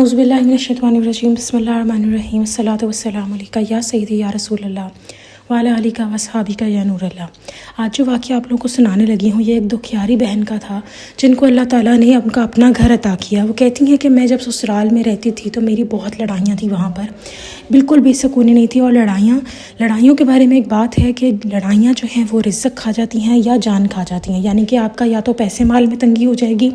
औज़ुबिल्लाहि मिनश्शैतानिर्रजीम बिस्मिल्लाहिर्रहमानिर्रहीम अस्सलातु वस्सलामु अलैका या सय्यदी या रसूल अल्लाह वाला अलीका वसहाबिका या नूर अल्लाह। आज जो वाक़या आप लोगों को सुनाने लगी हूँ ये एक दुखियारी बहन का था जिनको अल्लाह ताला ने उनका अपना घर अता किया। वो कहती हैं कि मैं जब ससुराल में रहती थी तो मेरी बहुत लड़ाइयाँ थी, वहाँ पर बिल्कुल भी सुकून नहीं थी। और लड़ाइयों के बारे में एक बात है कि लड़ाइयाँ जो हैं वो रिज़्क़ खा जाती हैं या जान खा जाती हैं, यानी कि आपका या तो पैसे माल में तंगी हो जाएगी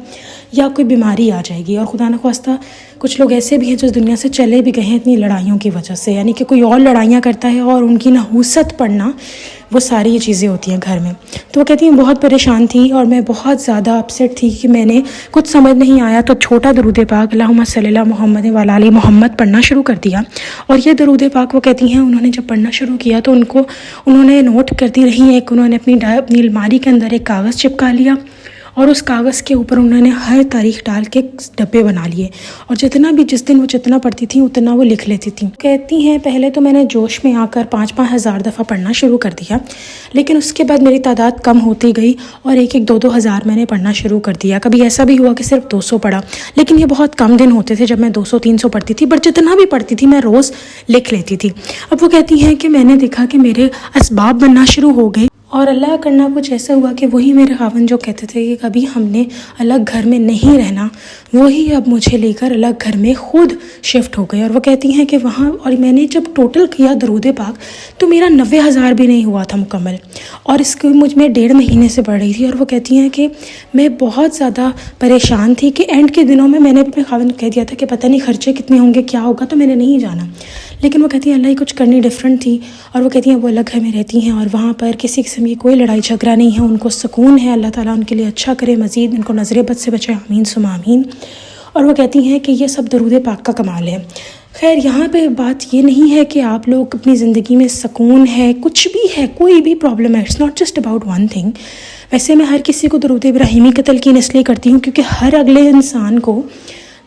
या कोई बीमारी आ जाएगी। और खुदा न ख्वास्ता कुछ लोग ऐसे भी हैं जो इस दुनिया से चले भी गए हैं इतनी लड़ाइयों की वजह से, यानी कि कोई और लड़ाइयाँ करता है और उनकी नहूसत पड़ना, वो सारी ये चीज़ें होती हैं घर में। तो वो कहती हैं बहुत परेशान थी और मैं बहुत ज़्यादा अपसेट थी कि मैंने कुछ समझ नहीं आया तो छोटा दरूद पाक अल्लाहुम्मा सल्ली अला मुहम्मद व अला आलि मुहम्मद पढ़ना शुरू कर दिया। और ये दरूद पाक वो कहती हैं उन्होंने जब पढ़ना शुरू किया तो उन्होंने नोट करती रही। एक उन्होंने अपनी अलमारी के अंदर एक कागज़ चिपका लिया और उस कागज़ के ऊपर उन्होंने हर तारीख़ डाल के डब्बे बना लिए और जिस दिन वो जितना पढ़ती थी उतना वो लिख लेती थी। कहती हैं पहले तो मैंने जोश में आकर 5-5 हज़ार दफ़ा पढ़ना शुरू कर दिया, लेकिन उसके बाद मेरी तादाद कम होती गई और 1-2 हज़ार मैंने पढ़ना शुरू कर दिया। कभी ऐसा भी हुआ कि सिर्फ 200 पढ़ा, लेकिन ये बहुत कम दिन होते थे जब मैं 200-300 पढ़ती थी, बट जितना भी पढ़ती थी मैं रोज़ लिख लेती थी। अब वो कहती हैं कि मैंने देखा कि मेरे असबाब बनना शुरू हो गए और अल्लाह करना कुछ ऐसा हुआ कि वही मेरे खावन जो कहते थे कि कभी हमने अलग घर में नहीं रहना, वही अब मुझे लेकर अलग घर में ख़ुद शिफ्ट हो गए। और वो कहती हैं कि वहाँ और मैंने जब टोटल किया दरूद पाक तो मेरा 90,000 भी नहीं हुआ था मुकम्मल, और इसको मुझ में 1.5 महीने से बढ़ रही थी। और वो कहती हैं कि मैं बहुत ज़्यादा परेशान थी कि एंड के दिनों में मैंने अपने खावन को कह दिया था कि पता नहीं खर्चे कितने होंगे, क्या होगा, तो मैंने नहीं जाना। लेकिन वो कहती हैं अल्लाह ही कुछ करनी डिफरेंट थी। और वो कहती हैं वो अलग घर में रहती हैं और वहाँ पर किसी किस्म की कोई लड़ाई झगड़ा नहीं है, उनको सुकून है। अल्लाह ताला उनके लिए अच्छा करे, मज़ीद उनको नज़र बद से बचाए, आमीन सुमा आमीन। और वो कहती हैं कि ये सब दरूद पाक का कमाल है। खैर यहाँ पे बात ये नहीं है कि आप लोग अपनी ज़िंदगी में सुकून है, कुछ भी है, कोई भी प्रॉब्लम है, it's not just about one thing. वैसे मैं हर किसी को दरूद इब्राहिमी की तलकीन इसलिए करती हूँ क्योंकि हर अगले इंसान को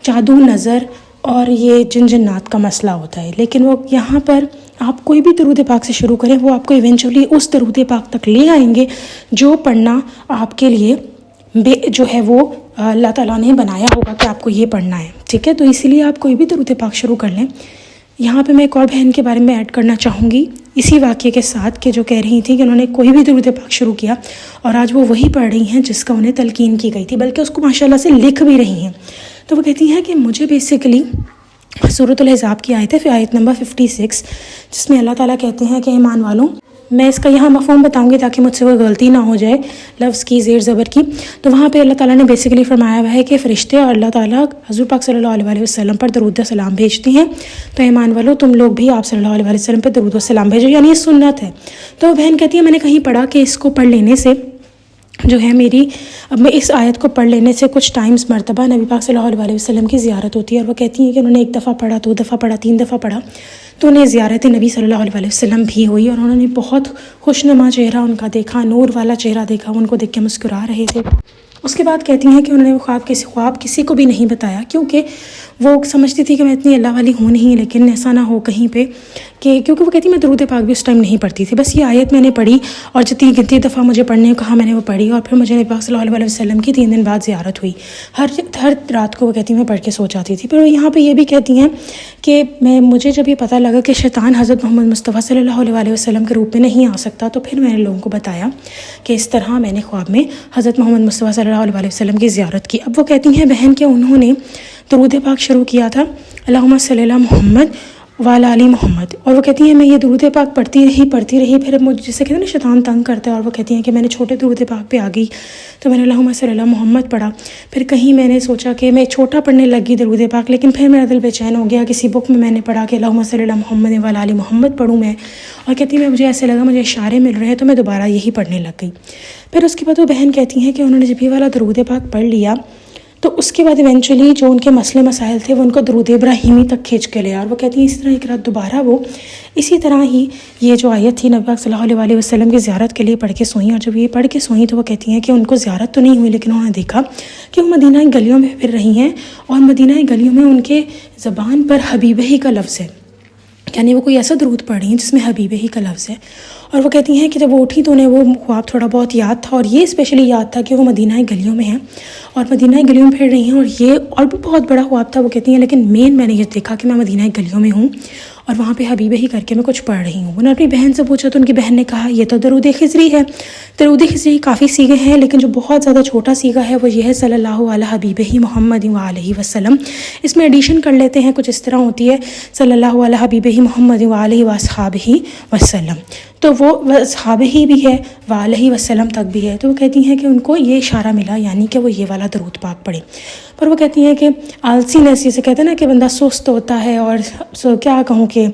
जादू, नज़र और ये जिन्नात का मसला होता है, लेकिन वो यहाँ पर आप कोई भी दरूद पाक से शुरू करें वो आपको इवेंचुअली उस दरूद पाक तक ले आएंगे जो पढ़ना आपके लिए जो है वो अल्लाह ताला ने बनाया होगा कि आपको ये पढ़ना है, ठीक है। तो इसीलिए आप कोई भी दरूद पाक शुरू कर लें। यहाँ पे मैं एक और बहन के बारे में ऐड करना चाहूँगी इसी वाक़े के साथ कि जो कह रही थी कि उन्होंने कोई भी दरूद पाक शुरू किया और आज वो वही पढ़ रही हैं जिसका उन्हें तलकीन की गई थी, बल्कि उसको माशाल्लाह से लिख भी रही हैं। तो वो कहती हैं कि मुझे बेसिकली सूरतुल अहज़ाब की आयत है, फिर आयत नंबर 56, जिसमें अल्लाह ताला कहते हैं कि ईमान वालों, मैं इसका यहाँ मफ़हूम बताऊँगी ताकि मुझसे कोई गलती ना हो जाए लफ्ज़ की, ज़ेर ज़बर की। तो वहाँ पे अल्लाह ताला ने बेसिकली फरमाया हुआ है कि फ़रिश्ते और अल्लाह ताला हज़ूर पाक सल्लल्लाहु अलैहि वसल्लम पर दरूद व सलाम भेजते हैं। तो ईमान वालों तुम लोग भी आप सल्लल्लाहु अलैहि वसल्लम पर दरूद व सलाम भेजो, यानी ये सुन्नत है। तो बहन कहती है मैंने कहीं पढ़ा कि इसको पढ़ लेने से जो है मैं इस आयत को पढ़ लेने से कुछ टाइम्स मरतबा नबी पाक सल्लल्लाहु अलैहि वसल्लम की ज़ियारत होती है। और वो कहती हैं कि उन्होंने 1 दफ़ा पढ़ा, 2 दफ़ा पढ़ा, 3 दफ़ा पढ़ा तो उन्हें ज़ियारत नबी सल्लल्लाहु अलैहि वसल्लम भी हुई और उन्होंने बहुत खुशनुमा चेहरा उनका देखा, नूर वाला चेहरा देखा, उनको देख के मुस्कुरा रहे थे। उसके बाद कहती हैं कि उन्होंने वो ख्वाब किसी को भी नहीं बताया क्योंकि वो समझती थी कि मैं इतनी अल्लाह वाली हूँ नहीं, लेकिन ऐसा ना हो कहीं पे कि क्योंकि वो कहती मैं दरूद पाक भी उस टाइम नहीं पढ़ती थी, बस ये आयत मैंने पढ़ी और जितनी दफ़ा मुझे पढ़ने को कहा मैंने वो पढ़ी और फिर मुझे नबी पाक सल्लल्लाहु अलैहि वसल्लम की 3 दिन बाद ज़ियारत हुई। हर रात को वो कहती मैं पढ़ के सो जाती थी। पर यहाँ पर ये भी कहती हैं कि मुझे जब ये पता लगा कि शैतान हज़रत मोहम्मद मुस्तफ़ा सल्लल्लाहु अलैहि वसल्लम के रूप में नहीं आ सकता, तो फिर मैंने लोगों को बताया कि इस तरह मैंने ख्वाब में हज़रत मोहम्मद मुस्तफ़ा सल्लल्लाहु अलैहि वसल्लम की ज़ियारत की। अब वो कहती हैं बहन कि उन्होंने दरूद पाक शुरू किया था अल्लाहुम्मा सल्ली अला मुहम्मद व अला आलि मुहम्मद। और वो कहती हैं मैं ये दरूद पाक पढ़ती रही फिर मुझे जिसे कहते हैं ना शैतान तंग करता है। और वो कहती हैं कि मैंने छोटे दरूद पाक पे आ गई तो मैंने अल्लाहुम्मा सल्ली अला मुहम्मद पढ़ा। फिर कहीं मैंने सोचा कि मैं छोटा पढ़ने लगी दरूद पाक, लेकिन फिर मेरा दिल बेचैन हो गया। किसी बुक में मैंने पढ़ा कि अल्लाहुम्मा सल्ली अला मुहम्मद व अला आलि मुहम्मद पढ़ूँ मैं, और कहती है मुझे ऐसे लगा मुझे इशारे मिल रहे हैं तो मैं दोबारा यही पढ़ने लग गई। फिर उसके बाद वो बहन कहती हैं कि उन्होंने जब ये वाला दरूद पाक पढ़ लिया तो उसके बाद इवेंचुअली जो उनके मसले मसाइल थे वो उनको दरूद इब्राहिमी तक खींच के ले आए। और वो कहती हैं इस तरह एक रात दोबारा वो इसी तरह ही ये जो आयत थी नबी पाक सल्लल्लाहु अलैहि वसल्लम की ज़ियारत के लिए पढ़ के सोईं। और जब ये पढ़ के सोईं तो वो कहती हैं कि उनको ज़ियारत तो नहीं हुई, लेकिन उन्होंने देखा कि वो मदीना की गलियों में फिर रही हैं और मदीना की गलियों में उनके ज़बान पर हबीब ही का लफ्ज़ है, यानी वो कोई ऐसा दरूद पढ़ रही हैं जिसमें हबीब ही का लफ्ज़ है। اور وہ کہتی ہیں کہ جب وہ اٹھی تو انہیں وہ خواب تھوڑا بہت یاد تھا، اور یہ اسپیشلی یاد تھا کہ وہ مدینہ گلیوں میں ہیں اور مدینہ گلیوں میں پھر رہی ہیں، اور یہ اور بھی بہت بڑا خواب تھا وہ کہتی ہیں، لیکن مین میں نے یہ دیکھا کہ میں مدینہ گلیوں میں ہوں اور وہاں پہ حبیبہ ہی کر کے میں کچھ پڑھ رہی ہوں۔ انہوں نے اپنی بہن سے پوچھا تو ان کی بہن نے کہا یہ تو درود خضری ہے۔ درود خضری کافی سیغے ہیں، لیکن جو بہت زیادہ چھوٹا سیغہ ہے وہ یہ ہے صلی اللہ علیہ حبیبہ محمد وآلہ وسلم۔ اس میں ایڈیشن کر لیتے ہیں، کچھ اس طرح ہوتی ہے صلی اللہ علیہ حبیبہ محمد وآلہ واصحابہ وسلم، تو وہ اصحابہ ہی بھی ہے وآلہ وسلم تک بھی ہے۔ تو وہ کہتی ہیں کہ ان کو یہ اشارہ ملا، یعنی کہ وہ یہ والا درود پاک پڑھیں۔ پر وہ کہتی ہیں کہ آلسینس، جسے کہتے ہیں نا کہ بندہ سست ہوتا ہے، اور کیا کہوں کہ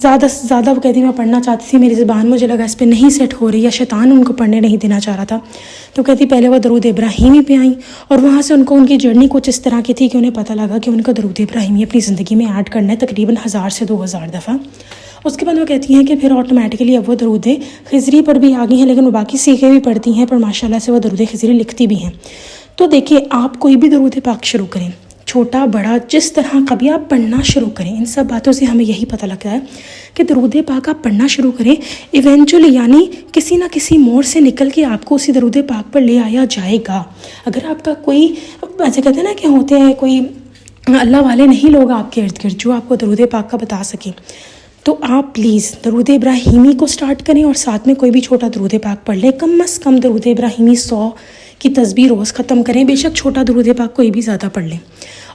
زیادہ سے زیادہ وہ کہتی میں پڑھنا چاہتی تھی، میری زبان مجھے لگا اس پہ نہیں سیٹ ہو رہی، یا شیطان ان کو پڑھنے نہیں دینا چاہ رہا تھا۔ تو کہتی پہلے وہ درود ابراہیمی پہ آئیں، اور وہاں سے ان کو ان کی جرنی کچھ اس طرح کی تھی کہ انہیں پتہ لگا کہ ان کو درود ابراہیمی اپنی زندگی میں ایڈ کرنا ہے تقریباً 1000 سے 2000 دفعہ۔ اس کے بعد وہ کہتی ہیں کہ پھر آٹومیٹکلی اب وہ درود خضری پر بھی آ گئی ہیں، لیکن وہ باقی سیغے بھی پڑھتی ہیں، پر ماشاءاللہ سے وہ درود خضری لکھتی بھی ہیں۔ تو دیکھیں، آپ کوئی بھی درود پاک شروع کریں، چھوٹا بڑا جس طرح کا بھی آپ پڑھنا شروع کریں، ان سب باتوں سے ہمیں یہی پتہ لگتا ہے کہ درود پاک آپ پڑھنا شروع کریں، ایونچولی یعنی کسی نہ کسی موڑ سے نکل کے آپ کو اسی درود پاک پر لے آیا جائے گا۔ اگر آپ کا کوئی ایسے کہتے ہیں نا کہ ہوتے ہیں کوئی اللہ والے نہیں لوگ آپ کے ارد گرد جو آپ کو درود پاک کا بتا سکیں، تو آپ پلیز درود ابراہیمی کو سٹارٹ کریں اور ساتھ میں کوئی بھی چھوٹا درود پاک پڑھ لیں۔ کم از کم درود ابراہیمی 100 کی تسبیح روز ختم کریں، بے شک چھوٹا درود پاک کوئی بھی زیادہ پڑھ لیں،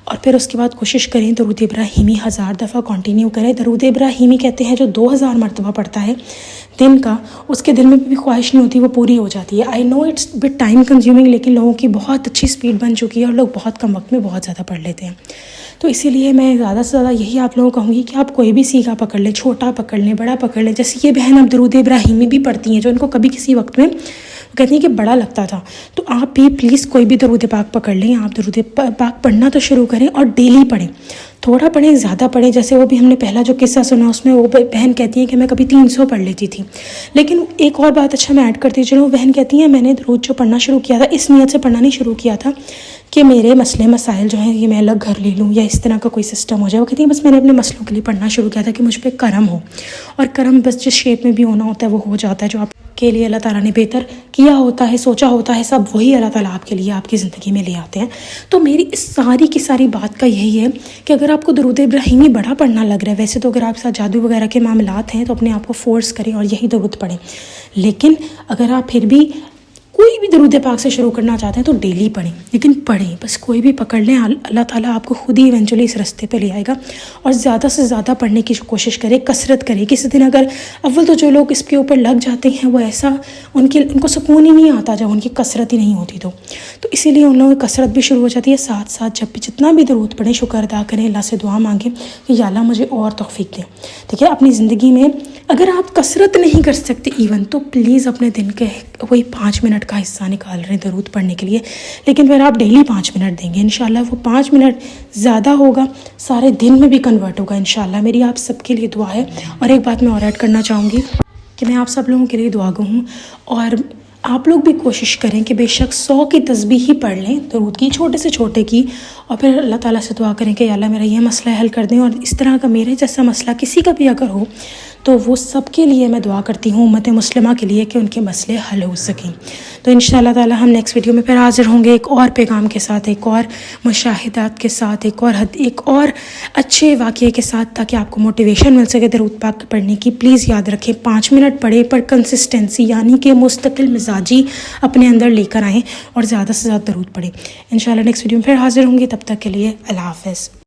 اور پھر اس کے بعد کوشش کریں درود ابراہیمی 1000 دفعہ کنٹینیو کریں۔ درود ابراہیمی کہتے ہیں جو 2000 مرتبہ پڑھتا ہے دن کا، اس کے دل میں بھی خواہش نہیں ہوتی، وہ پوری ہو جاتی ہے۔ آئی نو اٹس بٹ ٹائم کنزیومنگ، لیکن لوگوں کی بہت اچھی سپیڈ بن چکی ہے اور لوگ بہت کم وقت میں بہت زیادہ پڑھ لیتے ہیں۔ تو اسی لیے میں زیادہ سے زیادہ یہی آپ لوگوں کو کہوں گی کہ آپ کوئی بھی سیغہ پکڑ لیں، چھوٹا پکڑ لیں، بڑا پکڑ لیں۔ جیسے یہ بہن اب درود ابراہیمی بھی پڑھتی ہیں، جو ان کو کبھی کسی وقت میں کہتی ہیں کہ بڑا لگتا تھا، تو آپ بھی پلیز کوئی بھی درود پاک پکڑ لیں، آپ درود پاک پڑھنا تو شروع کریں، اور ڈیلی پڑھیں، تھوڑا پڑھیں زیادہ پڑھیں۔ جیسے وہ بھی ہم نے پہلا جو قصہ سنا اس میں وہ بہن کہتی ہیں کہ میں کبھی 300 پڑھ لیتی تھی، لیکن ایک اور بات اچھا میں ایڈ کرتی چلوں، وہ بہن کہتی ہیں میں نے درود جو پڑھنا شروع کیا تھا اس نیت سے پڑھنا نہیں شروع کیا تھا کہ میرے مسئلے مسائل جو ہیں یہ میں الگ گھر لے لوں یا اس طرح کا کوئی سسٹم ہو جائے۔ وہ کہتی ہیں بس میں نے اپنے مسئلوں کے لیے پڑھنا شروع کیا تھا کہ مجھ پہ کرم ہو، اور کرم بس جس شیپ میں بھی ہونا ہوتا ہے وہ ہو جاتا ہے، جو آپ کے لیے اللہ تعالیٰ نے بہتر کیا ہوتا ہے، سوچا ہوتا ہے، سب وہی اللہ تعالیٰ آپ کے لیے آپ کی زندگی میں لے آتے ہیں۔ تو میری اس ساری کی ساری بات کا یہی ہے کہ اگر آپ کو درود ابراہیمی بڑا پڑھنا لگ رہا ہے، ویسے تو اگر آپ کے ساتھ جادو وغیرہ کے معاملات ہیں تو اپنے آپ کو فورس کریں اور یہی درود پڑھیں، لیکن اگر آپ پھر بھی کوئی بھی درود پاک سے شروع کرنا چاہتے ہیں تو ڈیلی پڑھیں، لیکن پڑھیں بس، کوئی بھی پکڑ لیں، اللہ تعالیٰ آپ کو خود ہی ایونچولی اس راستے پہ لے آئے گا۔ اور زیادہ سے زیادہ پڑھنے کی کوشش کریں، کثرت کریں۔ کسی دن اگر اول تو جو لوگ اس کے اوپر لگ جاتے ہیں وہ ایسا ان کو سکون ہی نہیں آتا جب ان کی کثرت ہی نہیں ہوتی، تو اسی لیے ان لوگوں کی کثرت بھی شروع ہو جاتی ہے۔ ساتھ ساتھ جب بھی جتنا بھی درود پڑھیں شکر ادا کریں، اللہ سے دعا مانگیں کہ یا اللہ مجھے اور توفیق دیں، ٹھیک ہے۔ اپنی زندگی میں اگر آپ کثرت نہیں کر سکتے ایون، تو پلیز اپنے دن کے وہی 5 منٹ کا حصہ نکال رہے ہیں درود پڑھنے کے لیے، لیکن پھر آپ ڈیلی 5 منٹ دیں گے انشاءاللہ، وہ 5 منٹ زیادہ ہوگا، سارے دن میں بھی کنورٹ ہوگا انشاءاللہ۔ میری آپ سب کے لیے دعا ہے۔ اور ایک بات میں اور ایڈ کرنا چاہوں گی کہ میں آپ سب لوگوں کے لیے دعا گو ہوں، اور آپ لوگ بھی کوشش کریں کہ بے شک 100 کی تسبیح ہی پڑھ لیں درود کی، چھوٹے سے چھوٹے کی، اور پھر اللہ تعالیٰ سے دعا کریں کہ یا اللہ میرا یہ مسئلہ حل کر دیں، اور اس طرح کا میرے جیسا مسئلہ کسی کا بھی اگر ہو تو وہ سب کے لیے میں دعا کرتی ہوں، امت مسلمہ کے لیے، کہ ان کے مسئلے حل ہو سکیں۔ تو انشاءاللہ تعالیٰ ہم نیکسٹ ویڈیو میں پھر حاضر ہوں گے ایک اور پیغام کے ساتھ، ایک اور مشاہدات کے ساتھ، ایک اور اچھے واقعے کے ساتھ، تاکہ آپ کو موٹیویشن مل سکے درود پاک پڑھنے کی۔ پلیز یاد رکھیں 5 منٹ پڑھیں، پر کنسسٹنسی یعنی کہ مستقل مزاجی اپنے اندر لے کر آئیں، اور زیادہ سے زیادہ درود پڑھیں۔ انشاءاللہ نیکسٹ ویڈیو میں پھر حاضر ہوں گی، تب تک کے لیے اللہ حافظ۔